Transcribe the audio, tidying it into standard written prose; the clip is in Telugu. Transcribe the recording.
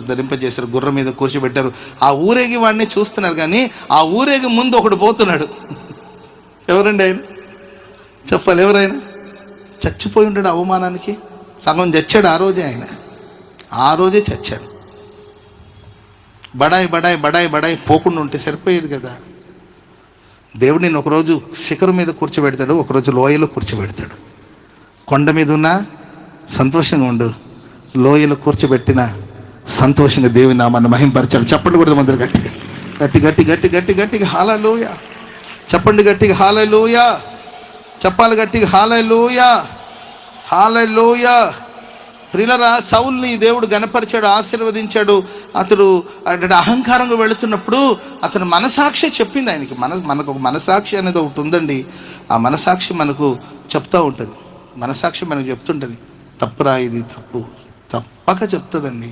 ధరింపజేశారు, గుర్రం మీద కూర్చోబెట్టారు. ఆ ఊరేగి వాడిని చూస్తున్నారు, కానీ ఆ ఊరేగి ముందు ఒకడు పోతున్నాడు. ఎవరండి ఆయన? చెప్పాలి, ఎవరైనా? చచ్చిపోయి ఉంటాడు అవమానానికి. సగం చచ్చాడు ఆ రోజే, ఆయన ఆ రోజే చచ్చాడు. బడాయి బడాయి బడాయి బడాయి పోకుండా ఉంటే సరిపోయేది కదా. దేవుడు నేను ఒకరోజు శిఖరం మీద కూర్చోబెడతాడు, ఒకరోజు లోయలో కూర్చోబెడతాడు. కొండ మీద ఉన్నా సంతోషంగా ఉండు, లోయలో కూర్చోబెట్టిన సంతోషంగా దేవుని నామాన్ని మహింపరచాలి. చెప్పండి కూడా మందరు గట్టిగా, గట్టి గట్టి గట్టి గట్టి గట్టిగా హల్లెలూయా చెప్పండి, గట్టిగా హల్లెలూయా చెప్పాలి, గట్టిగా హల్లెలూయా హల్లెలూయా. ప్రియులారా, సౌల్ని దేవుడు గణపరిచాడు, ఆశీర్వదించాడు. అతడు అహంకారంగా వెళుతున్నప్పుడు అతను మనసాక్షి చెప్పింది ఆయనకి. మనకు ఒక మనసాక్షి అనేది ఒకటి ఉందండి. ఆ మనసాక్షి మనకు చెప్తూ ఉంటుంది. మనసాక్షి మనకు చెప్తుంటుంది, తప్పురా ఇది తప్పు, తప్పక చెప్తుందండి.